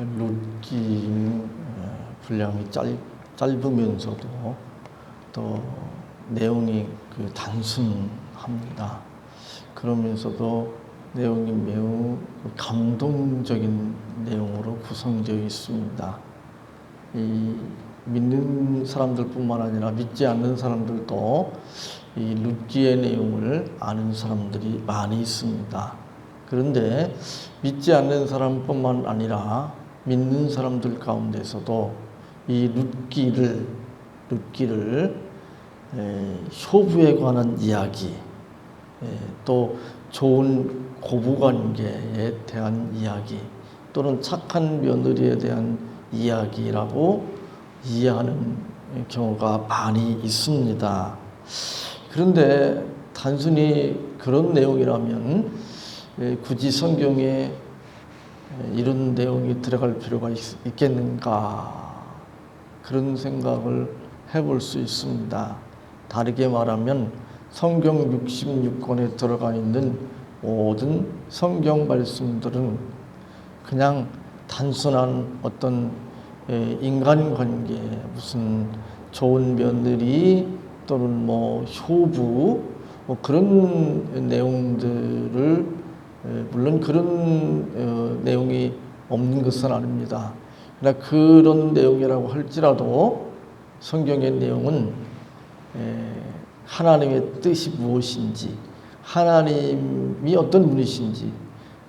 룻기는 분량이 짧으면서도 또 내용이 단순합니다. 그러면서도 내용이 매우 감동적인 내용으로 구성되어 있습니다. 이 믿는 사람들뿐만 아니라 믿지 않는 사람들도 이 룻기의 내용을 아는 사람들이 많이 있습니다. 그런데 믿지 않는 사람뿐만 아니라 믿는 사람들 가운데서도 이 룻기를 효부에 관한 이야기, 또 좋은 고부관계에 대한 이야기, 또는 착한 며느리에 대한 이야기라고 이해하는 경우가 많이 있습니다. 그런데 단순히 그런 내용이라면 굳이 성경에 이런 내용이 들어갈 필요가 있겠는가, 그런 생각을 해볼 수 있습니다. 다르게 말하면 성경 66권에 들어가 있는 모든 성경 말씀들은 그냥 단순한 어떤 인간관계, 무슨 좋은 며느리 또는 효부 그런 내용들을, 물론 그런 내용이 없는 것은 아닙니다. 그러나 그런 내용이라고 할지라도 성경의 내용은 하나님의 뜻이 무엇인지, 하나님이 어떤 분이신지,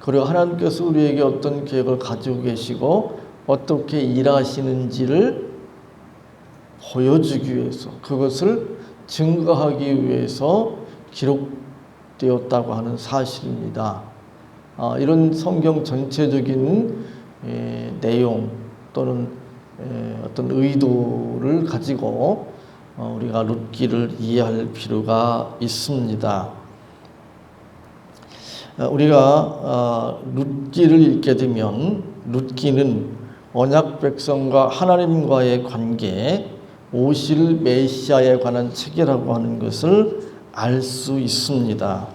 그리고 하나님께서 우리에게 어떤 계획을 가지고 계시고 어떻게 일하시는지를 보여주기 위해서, 그것을 증거하기 위해서 기록되었다고 하는 사실입니다. 이런 성경 전체적인 내용 또는 어떤 의도를 가지고 우리가 룻기를 이해할 필요가 있습니다. 우리가 룻기를 읽게 되면 룻기는 언약 백성과 하나님과의 관계, 오실 메시아에 관한 책이라고 하는 것을 알 수 있습니다.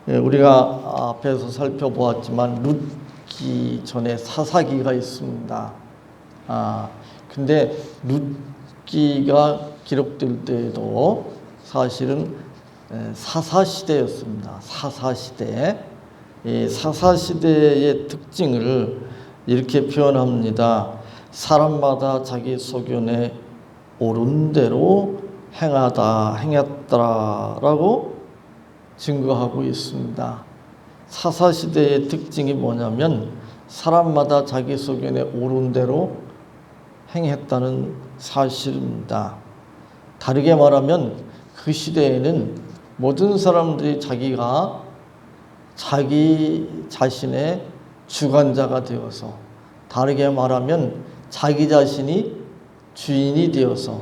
우리가 앞에서 살펴보았지만 룻기 전에 사사기가 있습니다. 근데 룻기가 기록될 때에도 사실은 사사시대였습니다. 사사시대. 이 사사시대의 특징을 이렇게 표현합니다. 사람마다 자기 소견에 옳은 대로 행했다라고 증거하고 있습니다. 사사시대의 특징이 뭐냐면 사람마다 자기 소견에 옳은 대로 행했다는 사실입니다. 다르게 말하면 그 시대에는 모든 사람들이 자기가 자기 자신의 주관자가 되어서, 다르게 말하면 자기 자신이 주인이 되어서,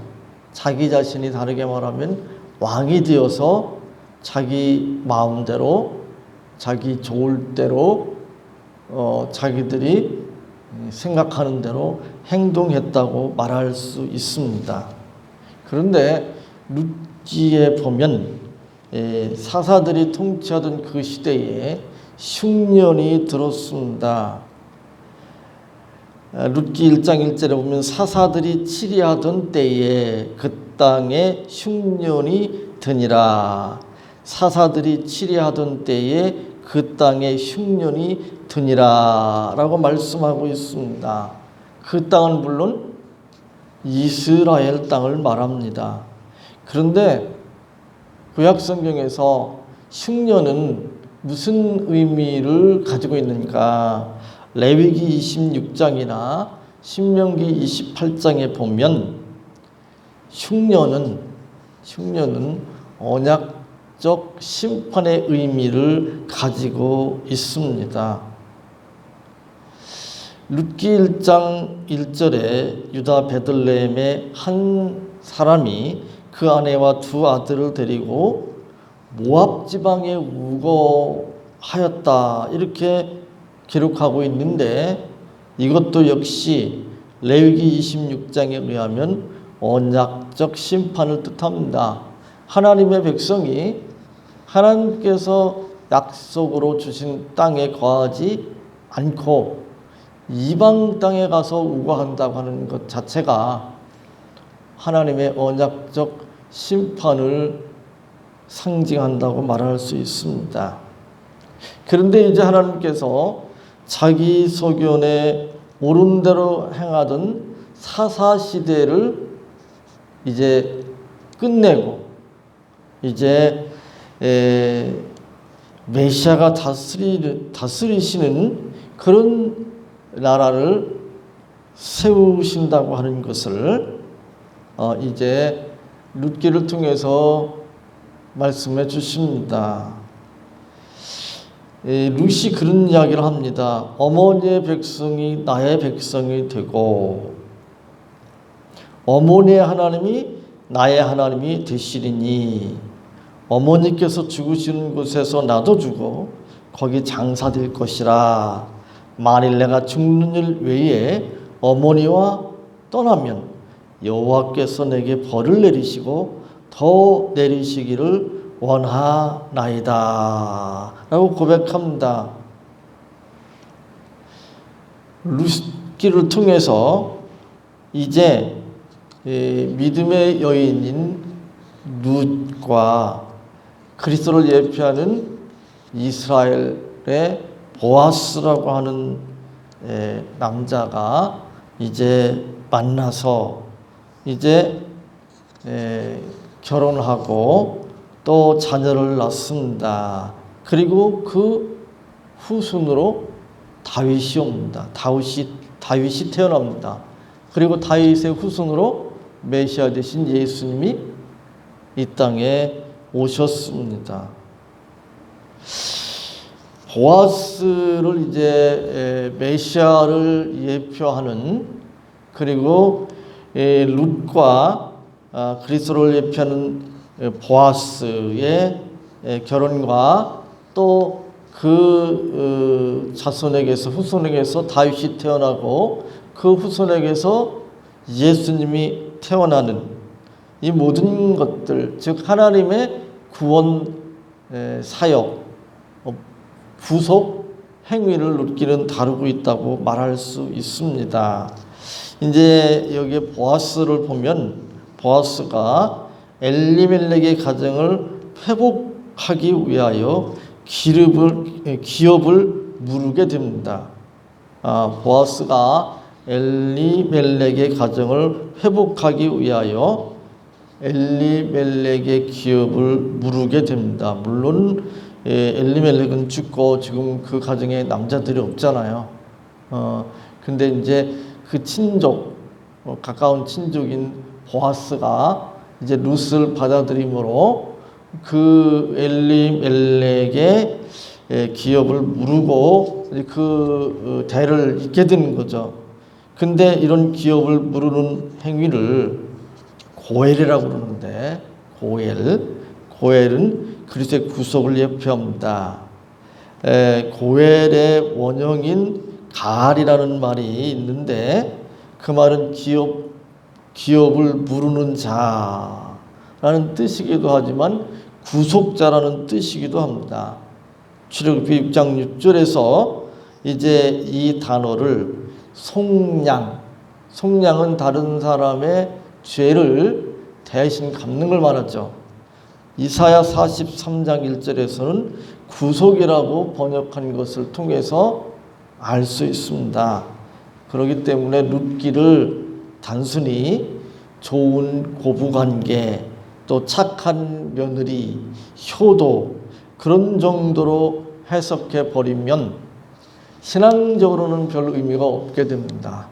자기 자신이 다르게 말하면 왕이 되어서 자기 마음대로, 자기 좋을 대로 자기들이 생각하는 대로 행동했다고 말할 수 있습니다. 그런데 룻기에 보면 사사들이 통치하던 그 시대에 흉년이 들었습니다. 룻기 1장 1절에 보면 사사들이 치리하던 때에 그 땅에 흉년이 드니라. 사사들이 치리하던 때에 그 땅에 흉년이 드니라 라고 말씀하고 있습니다. 그 땅은 물론 이스라엘 땅을 말합니다. 그런데 구약성경에서 흉년은 무슨 의미를 가지고 있는가? 레위기 26장이나 신명기 28장에 보면 흉년은 언약적 심판의 의미를 가지고 있습니다. 룻기 1장 1절에 유다 베들레헴의 한 사람이 그 아내와 두 아들을 데리고 모압 지방에 우거하였다, 이렇게 기록하고 있는데, 이것도 역시 레위기 26장에 의하면 언약적 심판을 뜻합니다. 하나님의 백성이 하나님께서 약속으로 주신 땅에 거하지 않고 이방 땅에 가서 우거한다고 하는 것 자체가 하나님의 언약적 심판을 상징한다고 말할 수 있습니다. 그런데 이제 하나님께서 자기 소견에 옳은 대로 행하던 사사시대를 이제 끝내고 이제 메시아가 다스리시는 그런 나라를 세우신다고 하는 것을 이제 룻기를 통해서 말씀해 주십니다. 룻이 그런 이야기를 합니다. 어머니의 백성이 나의 백성이 되고 어머니의 하나님이 나의 하나님이 되시리니 어머니께서 죽으시는 곳에서 나도 죽어 거기 장사될 것이라. 만일 내가 죽는 일 외에 어머니와 떠나면 여호와께서 내게 벌을 내리시고 더 내리시기를 원하나이다 라고 고백합니다. 룻기를 통해서 이제 믿음의 여인인 룻과 그리스도를 예표하는 이스라엘의 보아스라고 하는 남자가 이제 만나서 이제 결혼하고 또 자녀를 낳습니다. 그리고 그 후손으로 다윗이 옵니다. 다윗이 태어납니다. 그리고 다윗의 후손으로 메시아 되신 예수님이 이 땅에 오셨습니다. 보아스를 이제 메시아를 예표하는, 그리고 룻과 그리스도를 예표하는 보아스의 결혼과 또 그 자손에게서, 후손에게서 다윗이 태어나고 그 후손에게서 예수님이 태어나는 이 모든 것들, 즉 하나님의 구원 사역, 구속 행위를 룻기는 다루고 있다고 말할 수 있습니다. 이제 여기에 보아스를 보면 보아스가 엘리멜렉의 가정을 회복하기 위하여 기업을 물게 됩니다. 보아스가 엘리멜렉의 가정을 회복하기 위하여 엘리멜렉의 기업을 물게 됩니다. 물론 엘리멜렉은 죽고 지금 그 가정에 남자들이 없잖아요. 근데 이제 그 친족, 가까운 친족인 보아스가 이제 룻을 받아들임으로 그 엘리멜렉의 기업을 무르고 그 대를 잇게 되는 거죠. 근데 이런 기업을 무르는 행위를 고엘이라고 그러는데, 고엘은 그리스도의 구속을 예표합니다. 고엘의 원형인 가알이라는 말이 있는데 그 말은 기업을 무르는 자라는 뜻이기도 하지만 구속자라는 뜻이기도 합니다. 출애굽기 6장 6절에서 이제 이 단어를 속량은 다른 사람의 죄를 대신 갚는 걸 말하죠. 이사야 43장 1절에서는 구속이라고 번역한 것을 통해서 알 수 있습니다. 그렇기 때문에 룻기를 단순히 좋은 고부관계, 또 착한 며느리, 효도, 그런 정도로 해석해 버리면 신앙적으로는 별 의미가 없게 됩니다.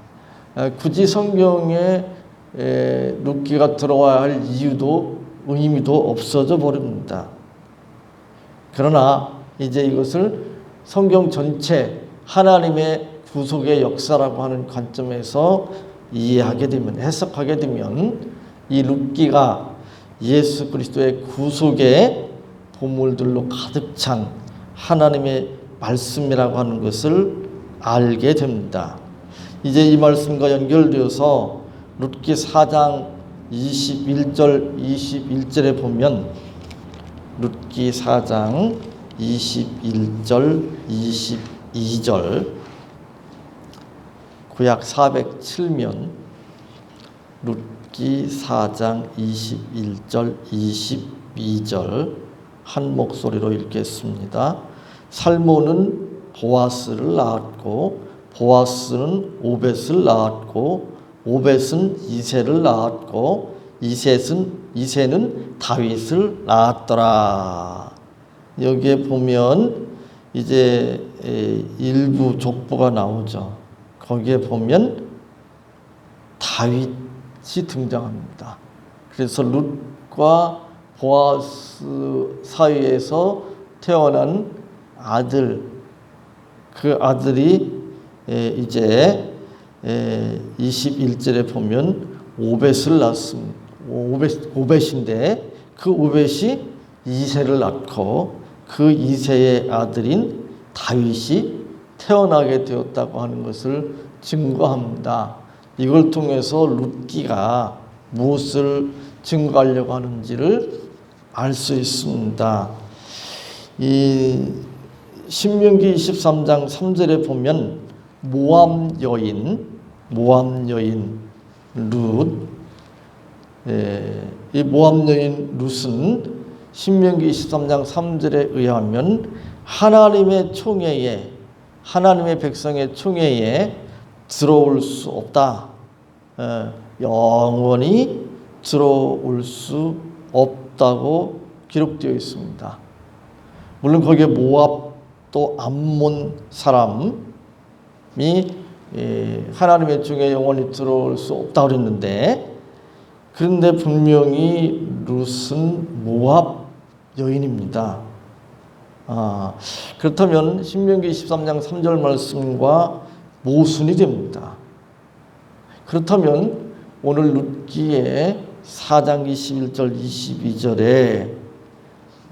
굳이 성경에 룻기가 들어와야 할 이유도 의미도 없어져 버립니다. 그러나 이제 이것을 성경 전체 하나님의 구속의 역사라고 하는 관점에서 이해하게 되면, 해석하게 되면 이 룻기가 예수 그리스도의 구속의 보물들로 가득 찬 하나님의 말씀이라고 하는 것을 알게 됩니다. 이제 이 말씀과 연결되어서 룻기 4장 21절 21절에 보면, 룻기 4장 21절 22절 구약 407면 룻기 4장 21절 22절 한 목소리로 읽겠습니다. 살모는 보아스를 낳았고 보아스는 오벳을 낳았고 오벳은 이새를 낳았고 이새는 다윗을 낳았더라. 여기에 보면 이제 일부 족보가 나오죠. 거기에 보면 다윗이 등장합니다. 그래서 룻과 보아스 사이에서 태어난 아들, 그 아들이 이제 21절에 보면 오벳을 낳습니다. 오벳인데 그 오벳이 이새를 낳고 그 이새의 아들인 다윗이 태어나게 되었다고 하는 것을 증거합니다. 이걸 통해서 룻기가 무엇을 증거하려고 하는지를 알 수 있습니다. 이 신명기 23장 3절에 보면 모압 여인 룻, 이 모압 여인 룻은 신명기 23장 3절에 의하면 하나님의 백성의 총회에 들어올 수 없다. 영원히 들어올 수 없다고 기록되어 있습니다. 물론 거기에 모압 또 암몬 사람이 하나님의 총회에 영원히 들어올 수 없다고 그랬는데, 그런데 분명히 룻은 모압 여인입니다. 그렇다면 신명기 23장 3절 말씀과 모순이 됩니다. 그렇다면 오늘 룻기의 4장 21절 22절에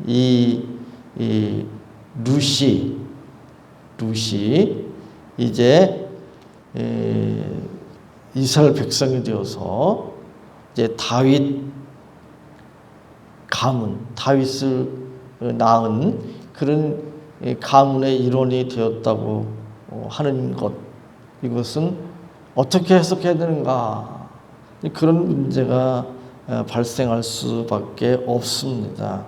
이 룻이 이제 이스라엘 백성이 되어서 이제 다윗을 낳은 그런 가문의 일원이 되었다고 하는 것, 이것은 어떻게 해석해야 되는가, 그런 문제가 발생할 수밖에 없습니다.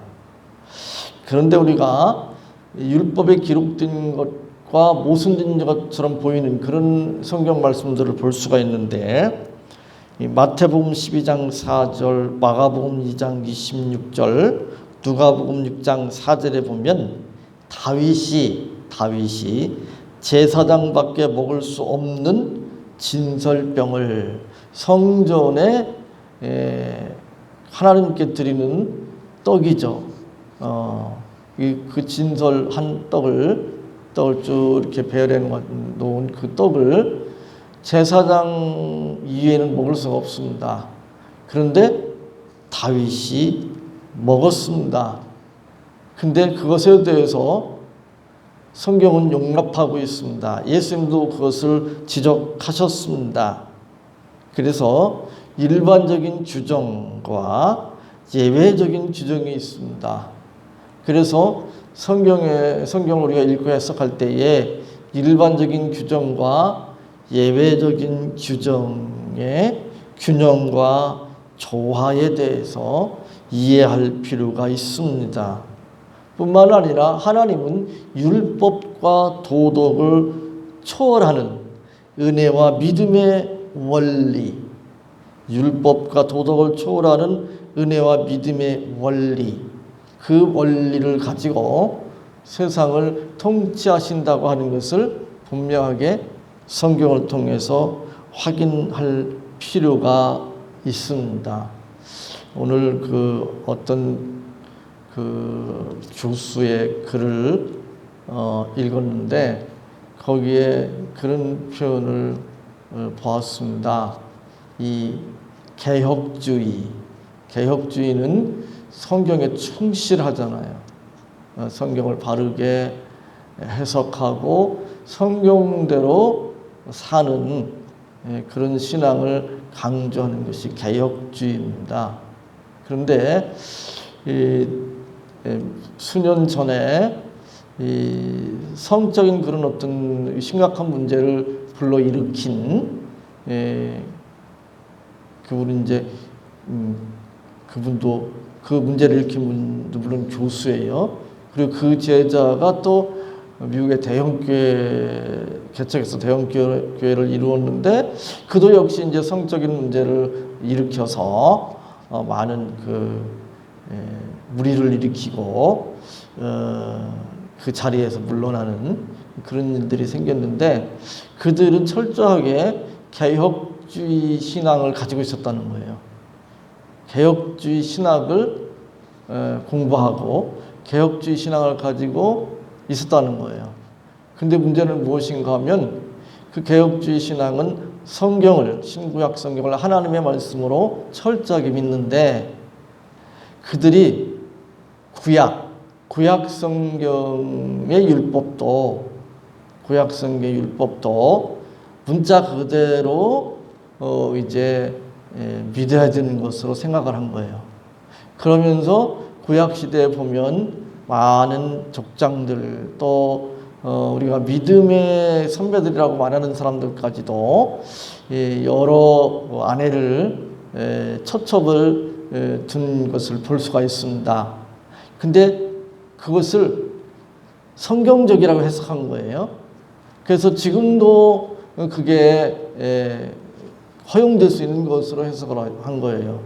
그런데 우리가 율법에 기록된 것과 모순된 것처럼 보이는 그런 성경 말씀들을 볼 수가 있는데, 마태복음 12장 4절, 마가복음 2장 26절, 누가복음 6장 4절에 보면 다윗이 제사장밖에 먹을 수 없는 진설병을 성전에 하나님께 드리는 떡이죠. 그 진설한 떡을 쭉 이렇게 배열해 놓은 그 떡을 제사장 이외에는 먹을 수가 없습니다. 그런데 다윗이 먹었습니다. 근데 그것에 대해서 성경은 용납하고 있습니다. 예수님도 그것을 지적하셨습니다. 그래서 일반적인 규정과 예외적인 규정이 있습니다. 그래서 성경을 우리가 읽고 해석할 때에 일반적인 규정과 예외적인 규정의 균형과 조화에 대해서 이해할 필요가 있습니다. 뿐만 아니라 하나님은 율법과 도덕을 초월하는 은혜와 믿음의 원리, 율법과 도덕을 초월하는 은혜와 믿음의 원리, 그 원리를 가지고 세상을 통치하신다고 하는 것을 분명하게 성경을 통해서 확인할 필요가 있습니다. 오늘 어떤 교수의 글을 읽었는데 거기에 그런 표현을 보았습니다. 이 개혁주의는 성경에 충실하잖아요. 성경을 바르게 해석하고 성경대로 사는 그런 신앙을 강조하는 것이 개혁주의입니다. 그런데 수년 전에 성적인 그런 어떤 심각한 문제를 불러일으킨 그분은 이제 그분도 그 문제를 일으킨 분도 물론 교수예요. 그리고 그 제자가 또 미국의 대형교회 개척해서 대형교회를 이루었는데 그도 역시 이제 성적인 문제를 일으켜서 많은 무리를 일으키고 그 자리에서 물러나는 그런 일들이 생겼는데 그들은 철저하게 개혁주의 신앙을 가지고 있었다는 거예요. 개혁주의 신학을 공부하고 개혁주의 신앙을 가지고 있었다는 거예요. 근데 문제는 무엇인가 하면 그 개혁주의 신앙은 성경을, 신구약 성경을 하나님의 말씀으로 철저하게 믿는데 그들이 구약 성경의 율법도 문자 그대로 이제 믿어야 되는 것으로 생각을 한 거예요. 그러면서 구약 시대에 보면 많은 족장들 또 우리가 믿음의 선배들이라고 말하는 사람들까지도 여러 아내를 처첩을 둔 것을 볼 수가 있습니다. 근데 그것을 성경적이라고 해석한 거예요. 그래서 지금도 그게 허용될 수 있는 것으로 해석을 한 거예요.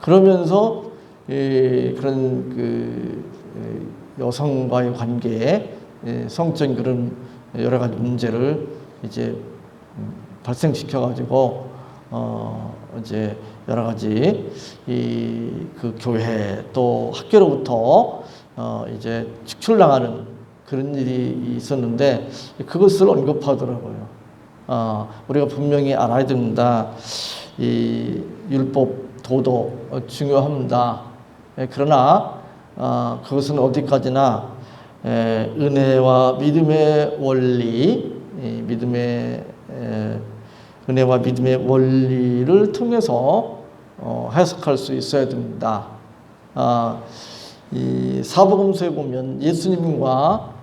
그러면서 그런 여성과의 관계에 성적인 그런 여러 가지 문제를 이제 발생시켜 가지고 이제 여러 가지 그 교회 또 학교로부터 이제 축출당하는 그런 일이 있었는데 그것을 언급하더라고요. 우리가 분명히 알아야 됩니다. 이 율법 도덕 중요합니다. 그러나 그것은 어디까지나 은혜와 믿음의 원리, 은혜와 믿음의 원리를 통해서 해석할 수 있어야 됩니다. 이 사복음서에 보면 예수님과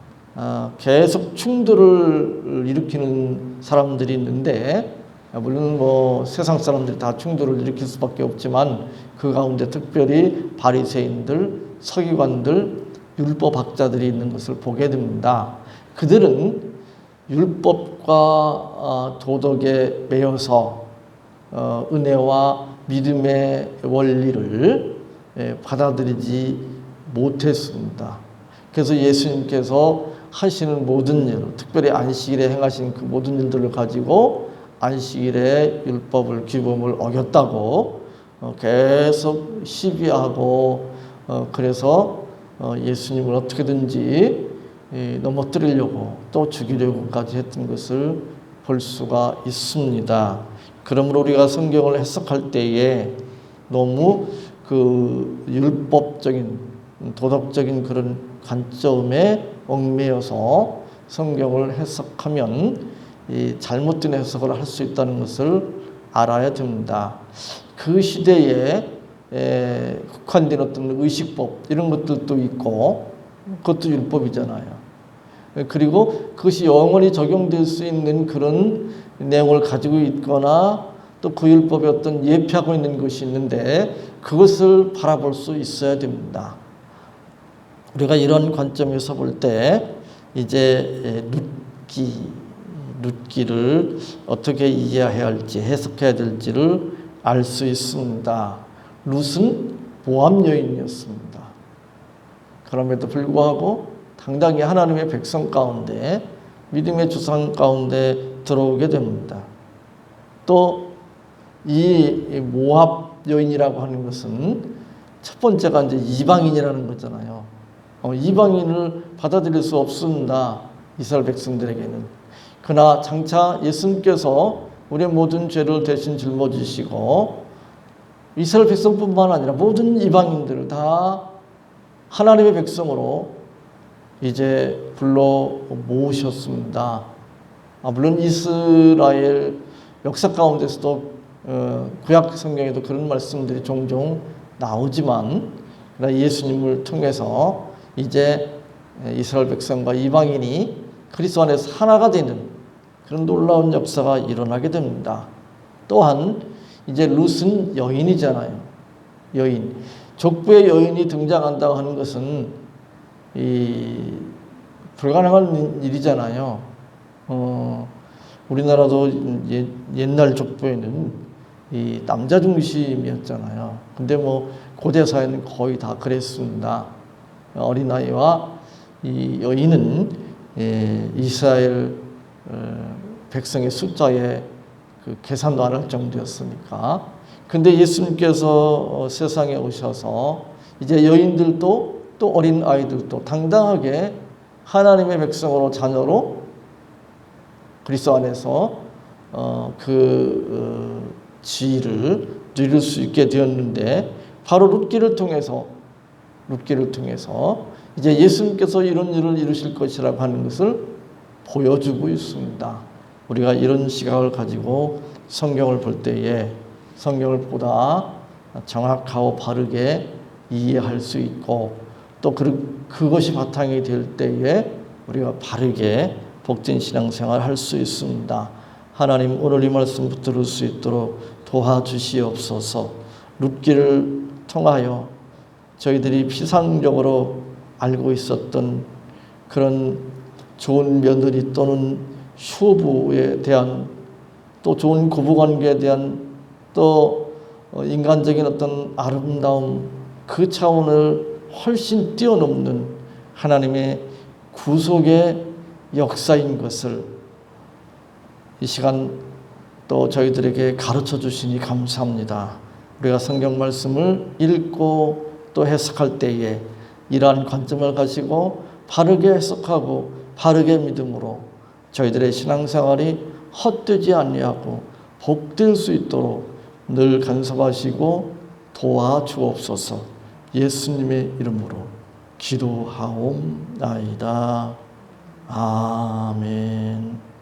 계속 충돌을 일으키는 사람들이 있는데 물론 뭐 세상 사람들이 다 충돌을 일으킬 수밖에 없지만 그 가운데 특별히 바리새인들, 서기관들, 율법학자들이 있는 것을 보게 됩니다. 그들은 율법과 도덕에 매여서 은혜와 믿음의 원리를 받아들이지 못했습니다. 그래서 예수님께서 하시는 모든 일, 특별히 안식일에 행하신 그 모든 일들을 가지고 안식일에 율법을 규범을 어겼다고 계속 시비하고 그래서 예수님을 어떻게든지 넘어뜨리려고 또 죽이려고까지 했던 것을 볼 수가 있습니다. 그러므로 우리가 성경을 해석할 때에 너무 그 율법적인 도덕적인 그런 관점에 얽매여서 성경을 해석하면 이 잘못된 해석을 할 수 있다는 것을 알아야 됩니다. 그 시대에 국한된 어떤 의식법 이런 것들도 있고 그것도 율법이잖아요. 그리고 그것이 영원히 적용될 수 있는 그런 내용을 가지고 있거나 또 그 율법에 어떤 예표하고 있는 것이 있는데 그것을 바라볼 수 있어야 됩니다. 우리가 이런 관점에서 볼 때 이제 룻기를 어떻게 이해해야 할지 해석해야 될지를 알 수 있습니다. 룻은 모압 여인이었습니다. 그럼에도 불구하고 당당히 하나님의 백성 가운데 믿음의 주상 가운데 들어오게 됩니다. 또 이 모압 여인이라고 하는 것은 첫 번째가 이제 이방인이라는 거잖아요. 이방인을 받아들일 수 없습니다. 이스라엘 백성들에게는. 그러나 장차 예수님께서 우리의 모든 죄를 대신 짊어지시고 이스라엘 백성뿐만 아니라 모든 이방인들을 다 하나님의 백성으로 이제 불러 모으셨습니다. 물론 이스라엘 역사 가운데서도 구약 성경에도 그런 말씀들이 종종 나오지만 예수님을 통해서 이제 이스라엘 백성과 이방인이 그리스도 안에서 하나가 되는 그런 놀라운 역사가 일어나게 됩니다. 또한 이제 룻은 여인이잖아요. 여인. 족부의 여인이 등장한다고 하는 것은 불가능한 일이잖아요. 우리나라도 옛날 족보에는 이 남자 중심이었잖아요. 근데 뭐 고대 사회는 거의 다 그랬습니다. 어린아이와 이 여인은 이스라엘 백성의 숫자에 그 계산도 안 할 정도였으니까. 근데 예수님께서 세상에 오셔서 이제 여인들도 또 어린 아이들도 당당하게 하나님의 백성으로 자녀로 그리스도 안에서 지위를 누릴 수 있게 되었는데 바로 룻기를 통해서 이제 예수님께서 이런 일을 이루실 것이라고 하는 것을 보여주고 있습니다. 우리가 이런 시각을 가지고 성경을 볼 때에 성경을 보다 정확하고 바르게 이해할 수 있고 또 그것이 바탕이 될 때에 우리가 바르게 복된 신앙생활을 할 수 있습니다. 하나님 오늘 이 말씀 붙들을 수 있도록 도와주시옵소서. 룻기를 통하여 저희들이 피상적으로 알고 있었던 그런 좋은 며느리 또는 효부에 대한 또 좋은 고부관계에 대한 또 인간적인 어떤 아름다움 그 차원을 훨씬 뛰어넘는 하나님의 구속의 역사인 것을 이 시간 또 저희들에게 가르쳐 주시니 감사합니다. 우리가 성경 말씀을 읽고 또 해석할 때에 이러한 관점을 가지고 바르게 해석하고 바르게 믿음으로 저희들의 신앙생활이 헛되지 아니하고 복될 수 있도록 늘 간섭하시고 도와주옵소서. 예수님의 이름으로 기도하옵나이다. 아멘.